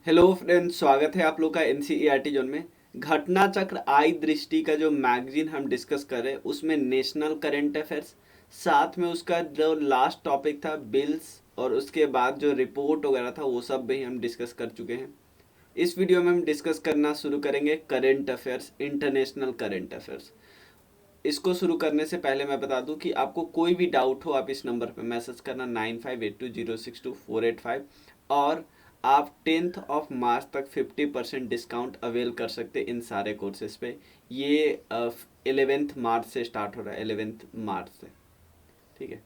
Hello friends, स्वागत है आप लोग का एनसीईआरटी जोन में। घटना चक्र आई दृष्टि का जो मैगजीन हम डिस्कस कर रहे हैं उसमें नेशनल करंट अफेयर्स, साथ में उसका जो लास्ट टॉपिक था बिल्स, और उसके बाद जो रिपोर्ट वगैरह था वो सब भी हम डिस्कस कर चुके हैं। इस वीडियो में हम डिस्कस करना शुरू करेंगे current affairs, international current affairs. इसको शुरू करने से पहले मैं बता दूं कि आपको कोई भी डाउट हो आप इस नंबर पर मैसेज करना 9582062485। और आप 10th ऑफ मार्च तक 50% डिस्काउंट अवेल कर सकते इन सारे कोर्सेज पे। ये 11th मार्च से स्टार्ट हो रहा है, 11th मार्च से। ठीक है।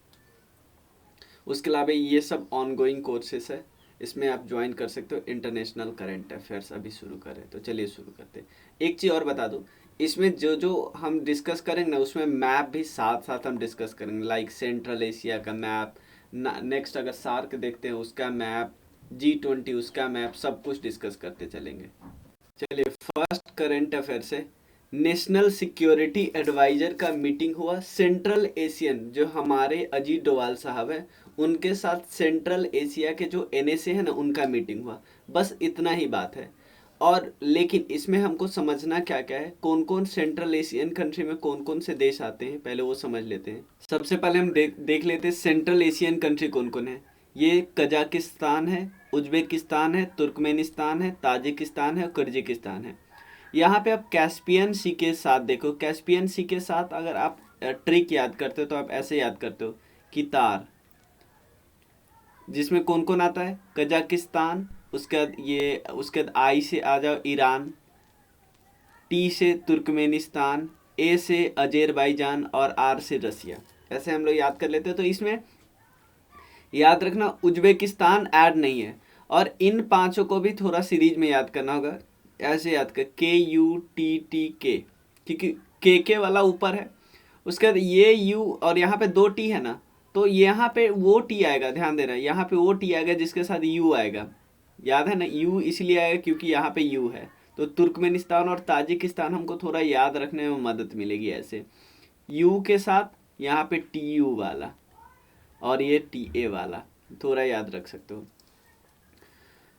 उसके अलावा ये सब ऑनगोइंग कोर्सेस है, इसमें आप ज्वाइन कर सकते हो। इंटरनेशनल करंट अफेयर्स अभी शुरू करें तो चलिए शुरू करते हैं। एक चीज़ और बता दूं, इसमें जो जो हम डिस्कस करेंगे ना उसमें मैप भी साथ साथ हम डिस्कस करेंगे, लाइक सेंट्रल एशिया का मैप, नेक्स्ट अगर सार्क देखते हैं उसका मैप, G20 उसका मैप, सब कुछ डिस्कस करते चलेंगे। चलिए, फर्स्ट करंट अफेयर से नेशनल सिक्योरिटी एडवाइजर का मीटिंग हुआ। सेंट्रल एशियन जो हमारे अजीत डोवाल साहब हैं उनके साथ सेंट्रल एशिया के जो एनएसए है ना उनका मीटिंग हुआ। बस इतना ही बात है। और लेकिन इसमें हमको समझना क्या क्या है, कौन कौन सेंट्रल एशियन कंट्री में कौन कौन से देश आते हैं, पहले वो समझ लेते हैं। सबसे पहले हम देख लेते हैं सेंट्रल एशियन कंट्री कौन कौन है। ये कजाकिस्तान है, उज्बेकिस्तान है, तुर्कमेनिस्तान है, ताजिकिस्तान है और किर्गिस्तान है। यहाँ पे आप कैस्पियन सी के साथ देखो, कैस्पियन सी के साथ अगर आप ट्रिक याद करते हो तो आप ऐसे याद करते हो कि तार, जिसमें कौन कौन आता है, कजाकिस्तान, उसके बाद ये, उसके बाद आई से आ जाओ ईरान, टी से तुर्कमेनिस्तान, ए से अजेरबैजान और आर से रसिया। ऐसे हम लोग याद कर लेते हैं। तो इसमें याद रखना उज्बेकिस्तान ऐड नहीं है। और इन पांचों को भी थोड़ा सीरीज में याद करना होगा। ऐसे याद कर, KUTTK, क्योंकि के वाला ऊपर है, उसके बाद ये यू और यहाँ पे दो टी है ना, तो यहाँ पे वो टी आएगा, ध्यान देना, यहाँ पे वो टी आएगा जिसके साथ यू आएगा। याद है ना, यू इसलिए आएगा क्योंकि यहाँ पे यू है। तो तुर्कमेनिस्तान और ताजिकिस्तान हमको थोड़ा याद रखने में मदद मिलेगी ऐसे, यू के साथ यहाँ पे TU वाला और ये TA वाला, थोड़ा याद रख सकते हो।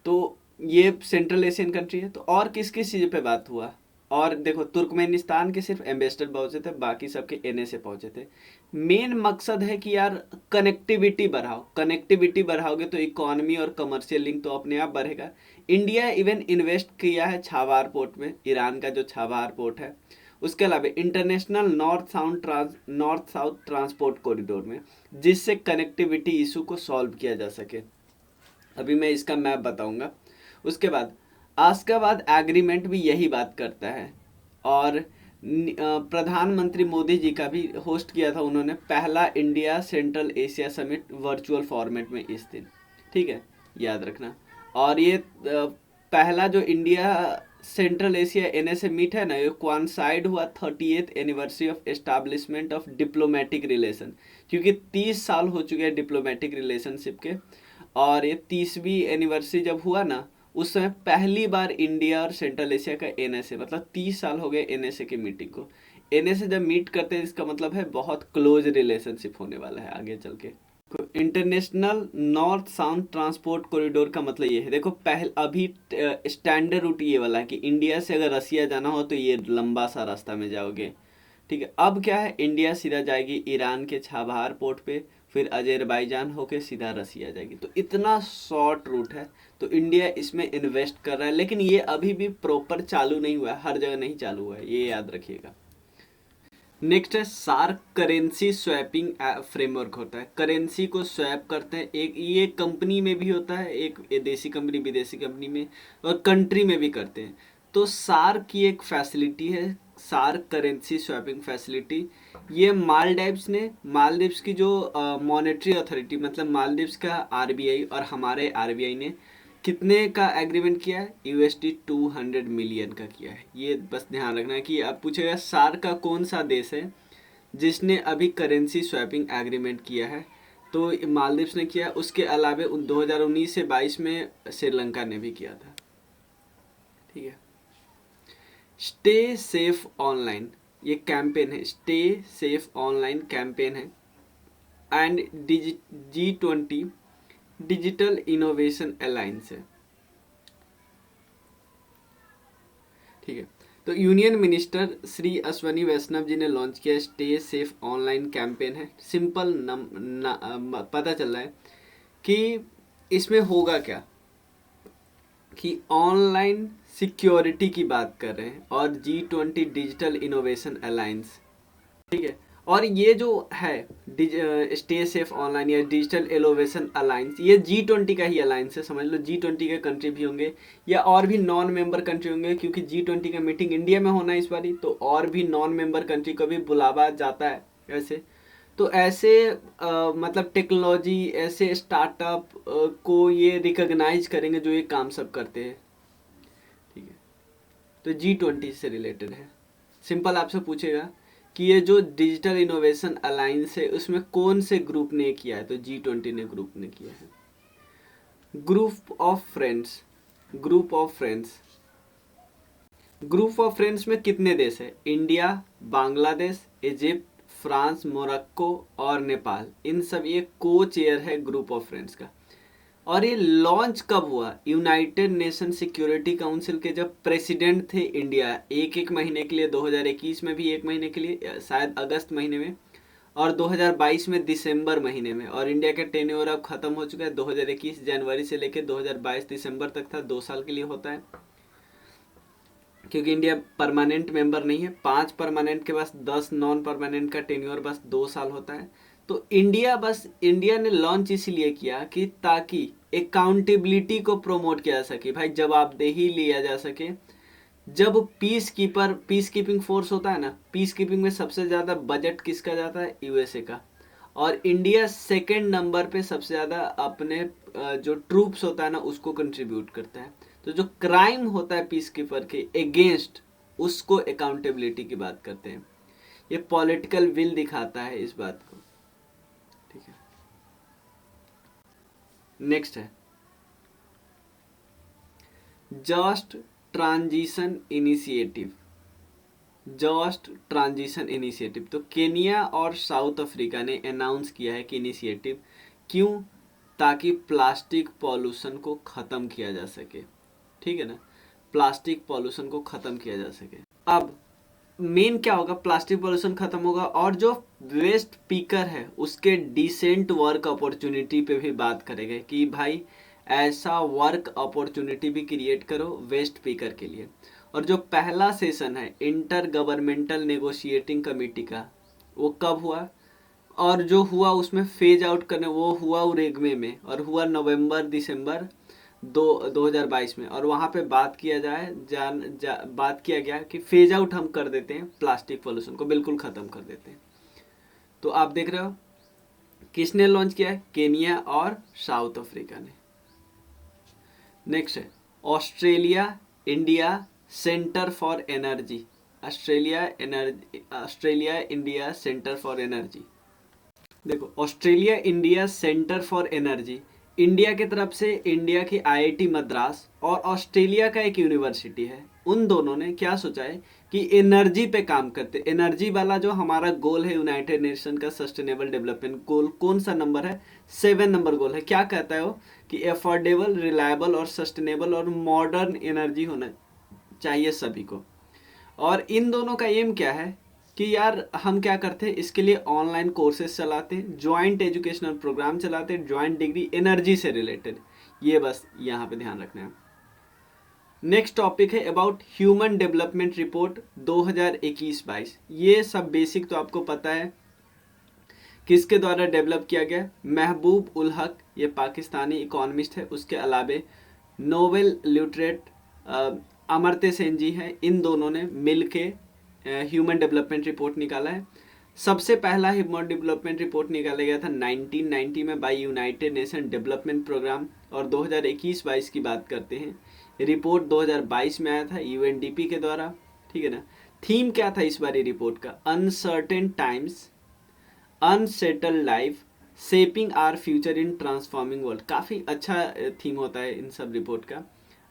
तो ये सेंट्रल एशियन कंट्री है। तो और किस किस चीज़ पे बात हुआ, और देखो तुर्कमेनिस्तान के सिर्फ एम्बेसडर पहुंचे थे, बाकी सबके NSA पहुंचे थे। मेन मकसद है कि यार कनेक्टिविटी बढ़ाओ, कनेक्टिविटी बढ़ाओगे तो इकोनॉमी और कमर्शियल लिंक तो अपने आप बढ़ेगा। इंडिया इवन इन्वेस्ट किया है छावार पोर्ट में, ईरान का जो छावार पोर्ट है। उसके अलावा international north south transport corridor में, जिससे कनेक्टिविटी इशू को सॉल्व किया जा सके। अभी मैं इसका मैप बताऊंगा। उसके बाद आस्काबाद एग्रीमेंट भी यही बात करता है। और प्रधानमंत्री मोदी जी का भी होस्ट किया था उन्होंने पहला India Central Asia summit virtual format में इस दिन। ठीक है, याद रखना। और ये पहला जो India Central Asia NSA meet है ना, ये क्वानसाइड हुआ 38th anniversary of establishment of diplomatic relation, क्योंकि 30 साल हो चुके हैं डिप्लोमेटिक रिलेशनशिप के। और ये 30वीं एनिवर्सरी जब हुआ ना, उस समय पहली बार इंडिया और सेंट्रल एशिया का NSA, मतलब 30 साल हो गए NSA की मीटिंग को। NSA जब मीट करते हैं इसका मतलब है बहुत क्लोज रिलेशनशिप होने वाला है आगे चल के। International north south transport corridor का मतलब ये है, देखो पहले अभी स्टैंडर्ड रूट ये वाला है कि इंडिया से अगर रसिया जाना हो तो ये लंबा सा रास्ता में जाओगे। ठीक है, अब क्या है, इंडिया सीधा जाएगी ईरान के छाबहार पोर्ट पे, फिर अजेरबैजान होके सीधा रसिया जाएगी। तो इतना शॉर्ट रूट है, तो इंडिया इसमें इन्वेस्ट कर रहा है। लेकिन ये अभी भी प्रॉपर चालू नहीं हुआ है, हर जगह नहीं चालू हुआ है, ये याद रखिएगा। नेक्स्ट है सार्क करेंसी स्वैपिंग फ्रेमवर्क होता है। करेंसी को स्वैप करते हैं, एक ये कंपनी में भी होता है, एक देसी कंपनी विदेशी कंपनी में, और कंट्री में भी करते हैं। तो सार्क की एक फैसिलिटी है, सार्क करेंसी स्वैपिंग फैसिलिटी। ये मालदीव्स की जो मॉनेटरी अथॉरिटी, मतलब मालदीव्स का RBI और हमारे RBI ने कितने का एग्रीमेंट किया है, $200 मिलियन का किया है। ये बस ध्यान रखना है कि अब पूछेगा सार्क का कौन सा देश है जिसने अभी करेंसी स्वैपिंग एग्रीमेंट किया है, तो मालदीव्स ने किया। उसके अलावा 2019 से 22 में श्रीलंका ने भी किया था। ठीक है, स्टे सेफ ऑनलाइन, ये कैंपेन है, स्टे सेफ ऑनलाइन कैंपेन है। And G20 digital innovation alliance है। ठीक है। तो यूनियन मिनिस्टर श्री अश्वनी वैष्णव जी ने लॉन्च किया स्टे सेफ ऑनलाइन कैंपेन है। सिंपल पता चल रहा है कि इसमें होगा क्या कि ऑनलाइन सिक्योरिटी की बात कर रहे हैं और G20 डिजिटल इनोवेशन अलायंस, ठीक है। और ये जो है स्टे सेफ ऑनलाइन या डिजिटल इनोवेशन अलायंस, ये G20 का ही अलायंस है, समझ लो। G20 के कंट्री भी होंगे या और भी नॉन मेंबर कंट्री होंगे, क्योंकि G20 का मीटिंग इंडिया में होना है इस बारी, तो और भी नॉन मेंबर कंट्री को भी बुलावा जाता है ऐसे। तो ऐसे मतलब टेक्नोलॉजी, ऐसे स्टार्टअप को ये रिकॉग्नाइज करेंगे जो ये काम सब करते हैं, ठीक है। तो G20 से रिलेटेड है। सिंपल आपसे पूछेगा कि ये जो डिजिटल इनोवेशन अलायंस है उसमें कौन से ग्रुप ने किया है, तो G20 ने ग्रुप ने किया है। Group of friends, group of friends, group of friends में कितने देश है? India, Bangladesh, Egypt, France, Morocco और नेपाल। इन सब ये को चेयर है ग्रुप ऑफ फ्रेंड्स का। और ये लॉन्च कब हुआ? यूनाइटेड नेशन सिक्योरिटी काउंसिल के जब प्रेसिडेंट थे इंडिया, एक महीने के लिए, 2021 में भी 1 महीने के लिए, शायद अगस्त महीने में, और 2022 में दिसंबर महीने में। और इंडिया का टेन्योर अब खत्म हो चुका है, 2021 जनवरी से लेकर 2022 दिसंबर तक था, 2 साल के लिए होता है, क्योंकि इंडिया परमानेंट मेंबर नहीं है। 5 परमानेंट के पास 10 नॉन परमानेंट का टेन्योर बस 2 साल होता है। तो इंडिया ने लॉन्च इसलिए किया कि ताकि अकाउंटेबिलिटी को प्रमोट किया जा सके, भाई जवाबदेही लिया जा सके। जब पीस कीपिंग फोर्स होता है ना, पीस कीपिंग में सबसे ज़्यादा बजट किसका जाता है? यूएसए का। और इंडिया सेकंड नंबर पे सबसे ज़्यादा अपने जो ट्रूप्स होता है ना उसको कंट्रीब्यूट करता है। तो जो क्राइम होता है पीस कीपर के अगेंस्ट, उसको अकाउंटेबिलिटी की बात करते हैं। ये पॉलिटिकल विल दिखाता है इस बात को, ठीक है। नेक्स्ट है just transition initiative. Just transition initiative, तो केनिया और साउथ अफ्रीका ने अनाउंस किया है कि इनिशिएटिव, क्यों? ताकि प्लास्टिक पॉल्यूशन को ख़त्म किया जा सके, ठीक है ना। प्लास्टिक पॉल्यूशन को ख़त्म किया जा सके। अब मेन क्या होगा? प्लास्टिक पॉल्यूशन ख़त्म होगा और जो वेस्ट पिकर है उसके डिसेंट वर्क अपॉर्चुनिटी पे भी बात करेंगे कि भाई ऐसा वर्क अपॉर्चुनिटी भी क्रिएट करो वेस्ट पिकर के लिए। और जो पहला सेशन है इंटर गवर्नमेंटल नेगोशिएटिंग कमेटी का, वो कब हुआ? और जो हुआ उसमें फेज आउट करने, वो हुआ उरेग्वे में, और हुआ नवंबर दिसंबर 2022 में। और वहाँ पे बात किया बात किया गया कि फेज आउट हम कर देते हैं, प्लास्टिक पोल्यूशन को बिल्कुल ख़त्म कर देते हैं। तो आप देख रहे हो किसने लॉन्च किया है? केनिया और साउथ अफ्रीका ने। नेक्स्ट है Australia India centre for energy. Australia India centre for energy. देखो Australia India centre for energy, India की तरफ से इंडिया की आईआईटी मद्रास और ऑस्ट्रेलिया का एक यूनिवर्सिटी है, उन दोनों ने क्या सोचा है कि एनर्जी पे काम करते। एनर्जी वाला जो हमारा गोल है यूनाइटेड नेशन का सस्टेनेबल डेवलपमेंट गोल, कौन सा नंबर है? 7 नंबर गोल है। क्या कहता है वो कि अफोर्डेबल, रिलायबल और सस्टेनेबल और मॉडर्न एनर्जी होना चाहिए सभी को। और इन दोनों का एम क्या है कि यार हम क्या करते हैं, इसके लिए ऑनलाइन कोर्सेज चलाते हैं, ज्वाइंट एजुकेशनल प्रोग्राम चलाते हैं, ज्वाइंट डिग्री एनर्जी से रिलेटेड। ये बस यहाँ पे ध्यान रखना है। नेक्स्ट टॉपिक है अबाउट ह्यूमन डेवलपमेंट रिपोर्ट 2021-22। ये सब बेसिक तो आपको पता है, किसके द्वारा डेवलप किया गया? महबूब उल हक, ये पाकिस्तानी इकोनॉमिस्ट है। उसके अलावे नोबेल ल्यूट्रेट अमर्त्य सेन जी हैं। इन दोनों ने मिल के ह्यूमन डेवलपमेंट रिपोर्ट निकाला है। सबसे पहला ह्यूमन डेवलपमेंट रिपोर्ट निकाला गया था 1990 में by United Nation Development Programme. और 2021-22 की बात करते हैं, रिपोर्ट 2022 में आया था यूएनडीपी के द्वारा, ठीक है ना। थीम क्या था इस बारी रिपोर्ट का? Uncertain times, unsettled life, shaping our future in transforming world. काफ़ी अच्छा थीम होता है इन सब रिपोर्ट का।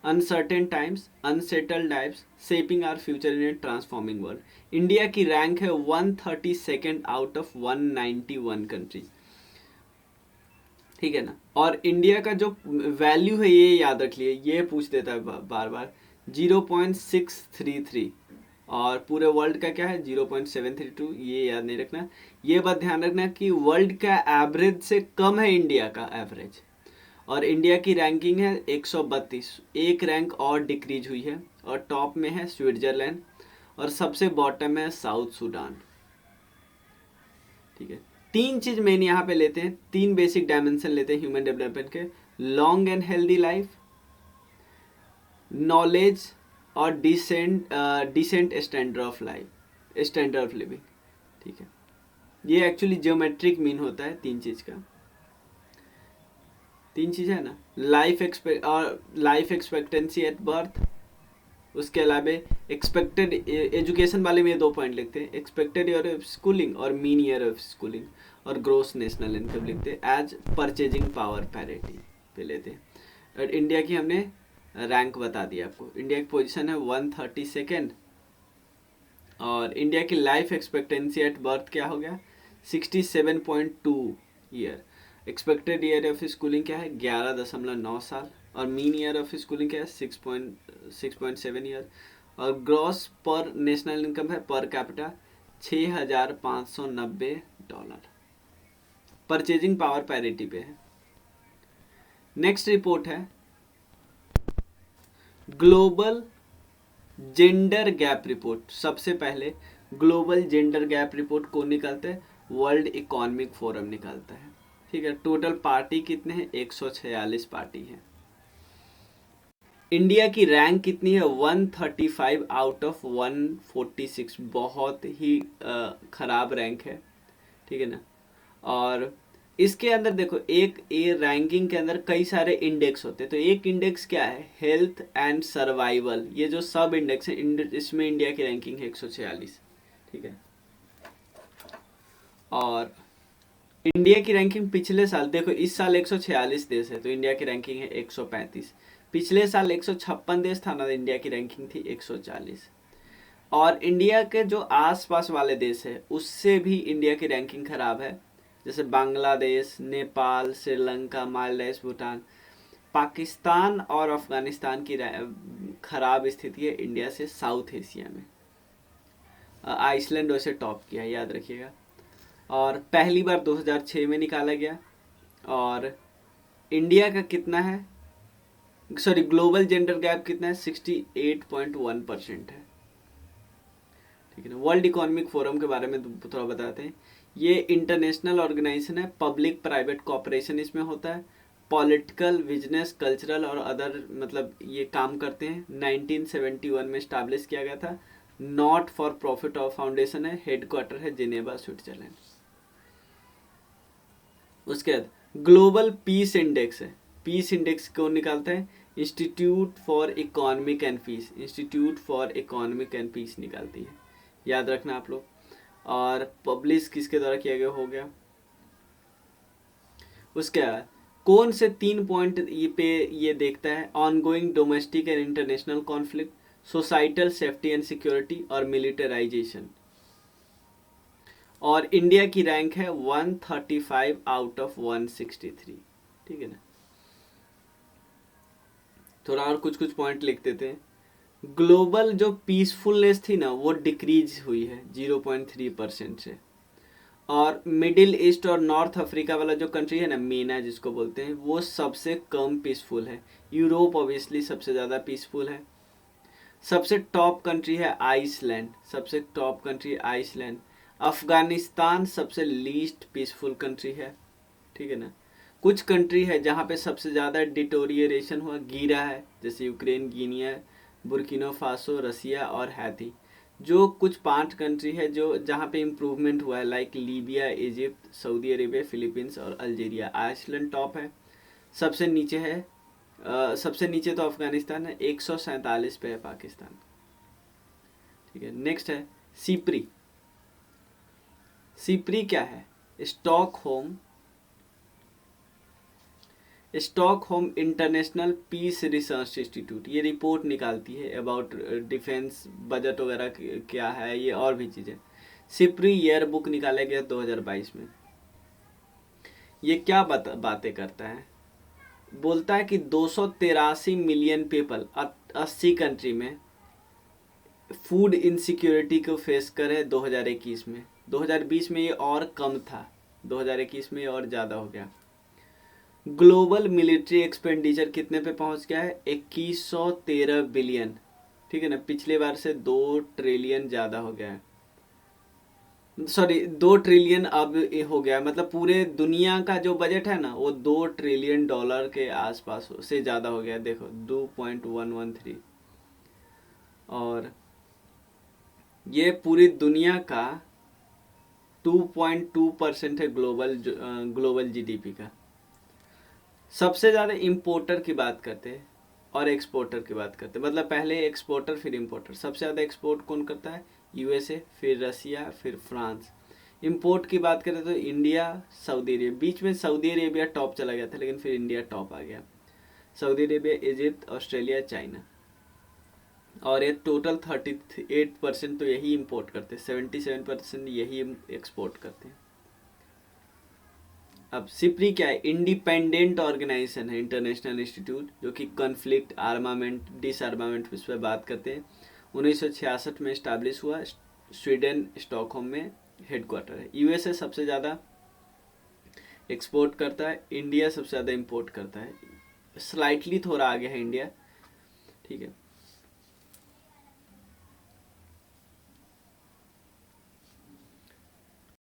Uncertain times, unsettled lives, shaping our future in a transforming world. India की रैंक है 132 आउट ऑफ 191 कंट्रीज, ठीक है ना। और इंडिया का जो वैल्यू है ये याद रख लिए, ये पूछ देता है बार बार 0.633, और पूरे वर्ल्ड का क्या है 0.732। ये याद नहीं रखना। ये बात ध्यान रखना कि वर्ल्ड का एवरेज से कम है इंडिया का एवरेज, और इंडिया की रैंकिंग है 132, एक रैंक और डिक्रीज हुई है, और टॉप में है स्विट्जरलैंड, और सबसे बॉटम है साउथ सूडान। ठीक है, तीन चीज मेन यहाँ पे लेते हैं, तीन बेसिक डायमेंशन लेते हैं ह्यूमन डेवलपमेंट के, long and healthy life, knowledge, और डिसेंट स्टैंडर्ड ऑफ लिविंग। ठीक है, ये एक्चुअली ज्योमेट्रिक मीन होता है तीन चीज का। तीन चीज है ना, लाइफ एक्सपेक्टेंसी एट बर्थ, उसके अलावा एक्सपेक्टेड एजुकेशन वाले में ये 2 पॉइंट लिखते हैं, एक्सपेक्टेड ईयर ऑफ स्कूलिंग और मीन ईयर ऑफ स्कूलिंग, और ग्रोस नेशनल इनकम लिखते हैं एज परचेजिंग पावर पैरिटी पे लेते हैं। और इंडिया की हमने रैंक बता दिया आपको, इंडिया की पोजीशन है 132, और इंडिया की लाइफ एक्सपेक्टेंसी एट बर्थ क्या हो गया 67.2 year, expected year of schooling क्या है 11.9 साल, और मीन ईयर ऑफ स्कूलिंग क्या है 6.7 ईयर, और ग्रॉस पर नेशनल इनकम है per capita $6,590। Purchasing power parity पे है। नेक्स्ट रिपोर्ट है ग्लोबल जेंडर गैप रिपोर्ट। सबसे पहले ग्लोबल जेंडर गैप रिपोर्ट कौन निकालता है, वर्ल्ड इकोनॉमिक फोरम निकालता है। ठीक है, टोटल पार्टी कितने हैं 146 पार्टी है। इंडिया की रैंक कितनी है 135 आउट ऑफ 146, बहुत ही खराब रैंक है। ठीक है ना, और इसके अंदर देखो एक ये रैंकिंग के अंदर कई सारे इंडेक्स होते हैं, तो एक इंडेक्स क्या है हेल्थ एंड सर्वाइवल, ये जो सब इंडेक्स है इसमें इंडिया की रैंकिंग है 146। ठीक है, और इंडिया की रैंकिंग पिछले साल देखो, इस साल 146 देश है तो इंडिया की रैंकिंग है 135, पिछले साल 156 देश था ना, इंडिया की रैंकिंग थी 140। और इंडिया के जो आसपास वाले देश है उससे भी इंडिया की रैंकिंग खराब है, जैसे बांग्लादेश, नेपाल, श्रीलंका, मालदीव, भूटान, पाकिस्तान और अफगानिस्तान की खराब स्थिति है इंडिया से साउथ एशिया में। आइसलैंड वैसे टॉप किया है, याद रखिएगा, और पहली बार 2006 में निकाला गया। और इंडिया का कितना है, सॉरी ग्लोबल जेंडर गैप कितना है 68.1% है। ठीक है ना, वर्ल्ड इकोनॉमिक फोरम के बारे में थोड़ा बताते हैं। ये इंटरनेशनल ऑर्गेनाइजेशन है, पब्लिक प्राइवेट कॉपरेशन इसमें होता है, पॉलिटिकल, बिजनेस, कल्चरल और अदर मतलब ये काम करते हैं। 1971 में स्टैब्लिश किया गया था, not for profit of foundation है, हेडक्वार्टर है जिनेवा स्विट्जरलैंड। उसके बाद ग्लोबल पीस इंडेक्स है, पीस इंडेक्स कौन निकालता है, institute for economic and peace, institute for economic and peace निकालती है, याद रखना आप लोग। और पब्लिश किसके द्वारा किया गया हो गया। उसके बाद कौन से 3 पॉइंट ये पे ये देखता है, ongoing domestic and international conflict, societal safety and security और मिलिटराइजेशन। और इंडिया की रैंक है 135 आउट ऑफ 163। ठीक है ना, थोड़ा और कुछ पॉइंट लिख देते हैं। ग्लोबल जो पीसफुलनेस थी ना वो डिक्रीज हुई है 0.3% से, और मिडिल ईस्ट और नॉर्थ अफ्रीका वाला जो कंट्री है ना मीना जिसको बोलते हैं वो सबसे कम पीसफुल है। यूरोप ऑब्वियसली सबसे ज़्यादा पीसफुल है। सबसे टॉप कंट्री है आइसलैंड, सबसे टॉप कंट्री आइसलैंड। अफगानिस्तान सबसे लीस्ट पीसफुल कंट्री है। ठीक है ना, कुछ कंट्री है जहाँ पे सबसे ज़्यादा डिटोरिएशन हुआ गिरा है, जैसे यूक्रेन, गिनिया, बुर्किना फासो, रसिया और हैती। जो कुछ 5 कंट्री है जो जहाँ पे इम्प्रूवमेंट हुआ है, like Libya, Egypt, Saudi Arabia, Philippines और अल्जीरिया। आइसलैंड टॉप है, सबसे नीचे है सबसे नीचे तो अफगानिस्तान है, 147 पे है पाकिस्तान। ठीक है, नेक्स्ट है सिप्री। सिप्री क्या है, Stockholm International Peace Research Institute, ये रिपोर्ट निकालती है अबाउट डिफेंस बजट वगैरह क्या है ये और भी चीज़ें। सिप्री ईयर बुक निकाला गया 2022 में। ये क्या बातें करता है, बोलता है कि 283 मिलियन पीपल 80 कंट्री में फूड इनसिक्योरिटी को फेस करे 2021 में। 2020 में ये और कम था, 2021 में ये और ज़्यादा हो गया। ग्लोबल मिलिट्री एक्सपेंडिचर कितने पे पहुंच गया है? 2113 बिलियन, ठीक है ना, पिछले बार से 2 ट्रिलियन ज़्यादा हो गया है, सॉरी 2 ट्रिलियन अब ये हो गया, मतलब पूरे दुनिया का जो बजट है ना वो 2 ट्रिलियन डॉलर के आसपास से ज़्यादा हो गया। देखो 2.113, और ये पूरी दुनिया का 2.2% है ग्लोबल जीडीपी का। सबसे ज़्यादा इम्पोर्टर की बात करते हैं और एक्सपोर्टर की बात करते हैं, मतलब पहले एक्सपोर्टर फिर इम्पोर्टर। सबसे ज़्यादा एक्सपोर्ट कौन करता है? यूएसए, फिर रसिया, फिर फ्रांस। इंपोर्ट की बात करें तो इंडिया, सऊदी अरेबिया, बीच में सऊदी अरेबिया टॉप चला गया था लेकिन फिर इंडिया टॉप आ गया। Saudi Arabia, Egypt, Australia, China, और ये टोटल 38% तो यही इंपोर्ट करते हैं, 77% यही एक्सपोर्ट करते हैं। अब सिप्री क्या है? इंडिपेंडेंट ऑर्गेनाइजेशन है, इंटरनेशनल इंस्टीट्यूट, जो कि कॉन्फ्लिक्ट, आर्मामेंट, डिसआर्मामेंट इस पर बात करते हैं। 1966 में इस्टेब्लिश हुआ, स्वीडन स्टॉकहोम में हेडक्वार्टर है। यूएसए सबसे ज़्यादा एक्सपोर्ट करता है, इंडिया सबसे ज़्यादा इंपोर्ट करता है, स्लाइटली थोड़ा आगे है इंडिया, ठीक है।